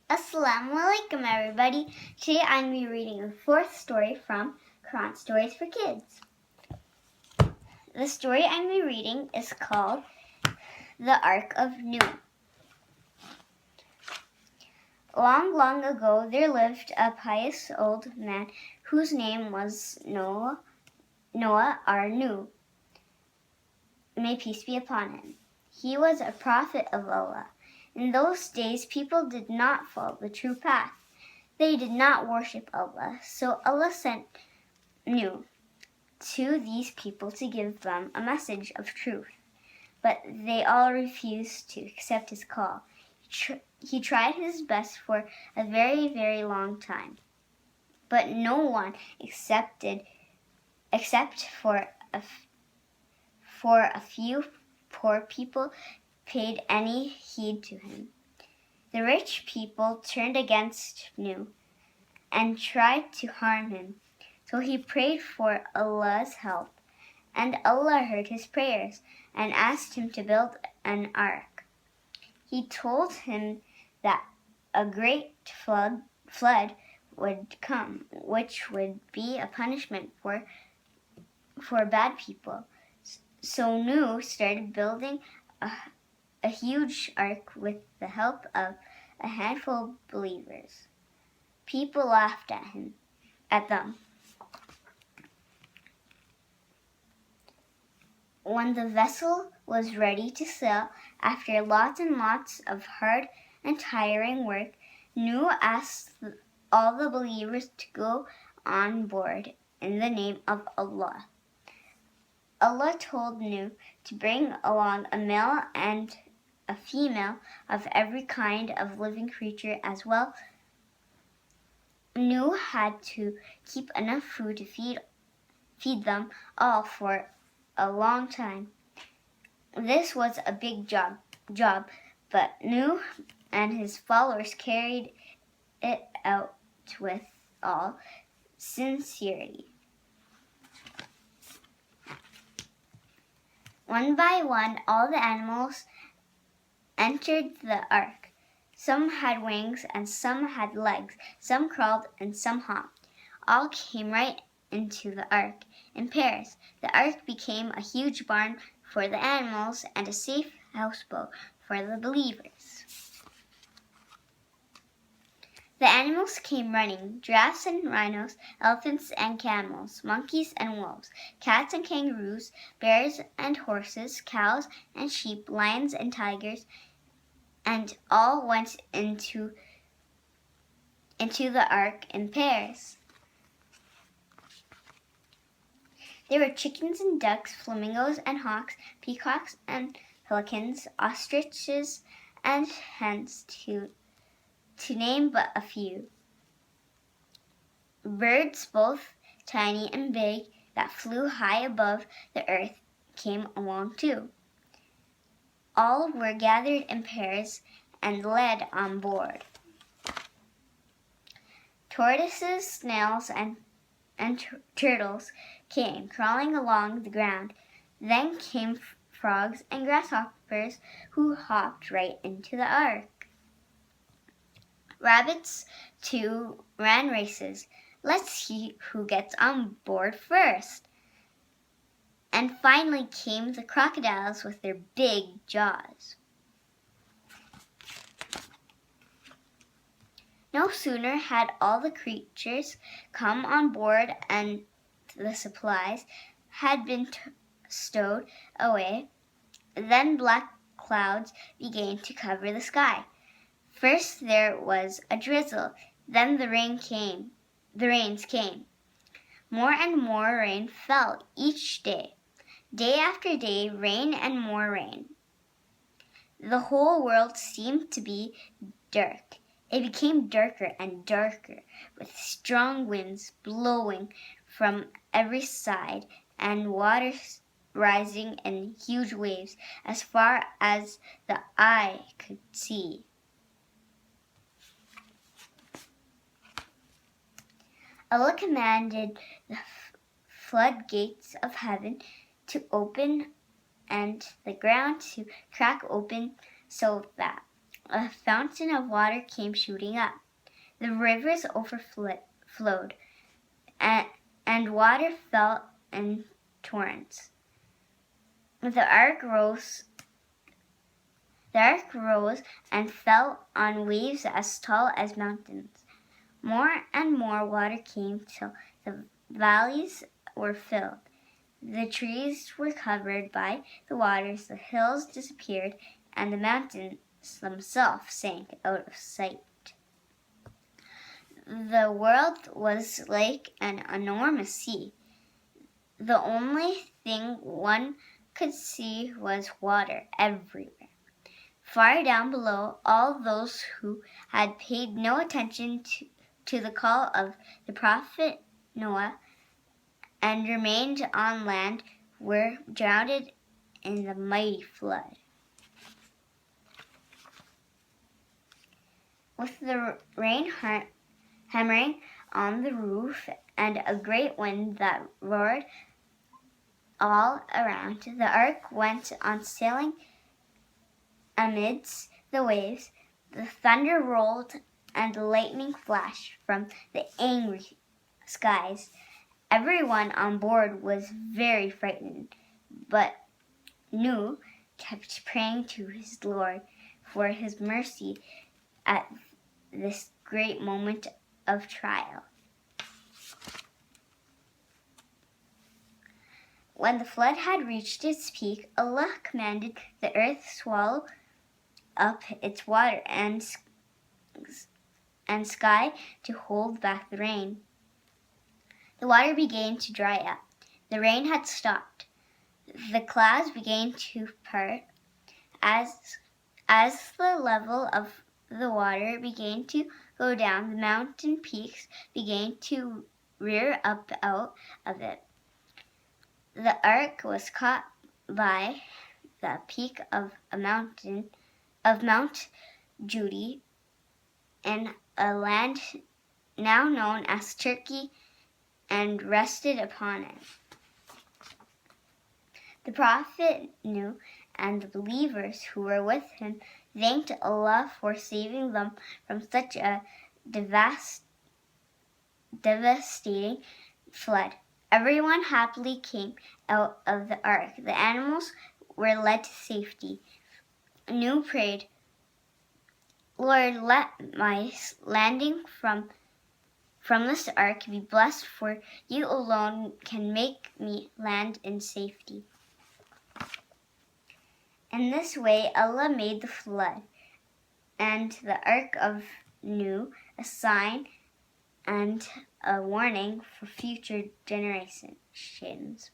Assalamu alaikum, everybody. Today I'm going to be reading the fourth story from Quran Stories for Kids. The story I'm going to be reading is called The Ark of Noah. Long, long ago, there lived a pious old man whose name was Noah or Nuh. May peace be upon him. He was a prophet of Allah. In those days, people did not follow the true path. They did not worship Allah, so Allah sent Nuh to these people to give them a message of truth. But they all refused to accept his call. He tried his best for a very, very long time, but no one accepted except for a few poor people paid any heed to him. The rich people turned against Nuh and tried to harm him. So he prayed for Allah's help, and Allah heard his prayers and asked him to build an ark. He told him that a great flood would come, which would be a punishment for bad people. So Nuh started building a huge ark with the help of a handful of believers. People laughed at them. When the vessel was ready to sail, after lots and lots of hard and tiring work, Nuh asked all the believers to go on board in the name of Allah. Allah told Nuh to bring along a male and a female of every kind of living creature as well. Nuh had to keep enough food to feed them all for a long time. This was a big job, but Nuh and his followers carried it out with all sincerity. One by one, all the animals entered the ark. Some had wings and some had legs. Some crawled and some hopped. All came right into the ark in pairs. The ark became a huge barn for the animals and a safe houseboat for the believers. The animals came running: giraffes and rhinos, elephants and camels, monkeys and wolves, cats and kangaroos, bears and horses, cows and sheep, lions and tigers, and all went into the ark in pairs. There were chickens and ducks, flamingos and hawks, peacocks and pelicans, ostriches and hens, to name but a few. Birds, both tiny and big, that flew high above the earth came along too. All were gathered in pairs and led on board. Tortoises, snails, and turtles came crawling along the ground. Then came frogs and grasshoppers who hopped right into the ark. Rabbits, too, ran races. Let's see who gets on board first. And finally came the crocodiles with their big jaws. No sooner had all the creatures come on board and the supplies had been stowed away, then black clouds began to cover the sky. First there was a drizzle, then the rains came. More and more rain fell each day. Day after day, rain and more rain. The whole world seemed to be dark. It became darker and darker, with strong winds blowing from every side and water rising in huge waves as far as the eye could see. Allah commanded the floodgates of heaven to open and the ground to crack open so that a fountain of water came shooting up. The rivers overflowed, and water fell in torrents. The ark rose and fell on waves as tall as mountains. More and more water came till the valleys were filled. The trees were covered by the waters, the hills disappeared, and the mountains themselves sank out of sight. The world was like an enormous sea. The only thing one could see was water everywhere. Far down below, all those who had paid no attention to the call of the prophet Noah and remained on land were drowned in the mighty flood. With the rain hammering on the roof and a great wind that roared all around, the ark went on sailing amidst the waves. The thunder rolled and the lightning flashed from the angry skies. Everyone on board was very frightened, but Noah kept praying to his Lord for his mercy at this great moment of trial. When the flood had reached its peak, Allah commanded the earth swallow up its water and sky to hold back the rain. The water began to dry up. The rain had stopped. The clouds began to part. As the level of the water began to go down, the mountain peaks began to rear up out of it. The ark was caught by the peak of Mount Judy in a land now known as Turkey and rested upon it. The prophet Noah and the believers who were with him thanked Allah for saving them from such a devastating flood. Everyone happily came out of the ark. The animals were led to safety. Noah prayed, Lord, let my landing from this ark be blessed, for you alone can make me land in safety. In this way, Allah made the flood and the ark of Noah a sign and a warning for future generations.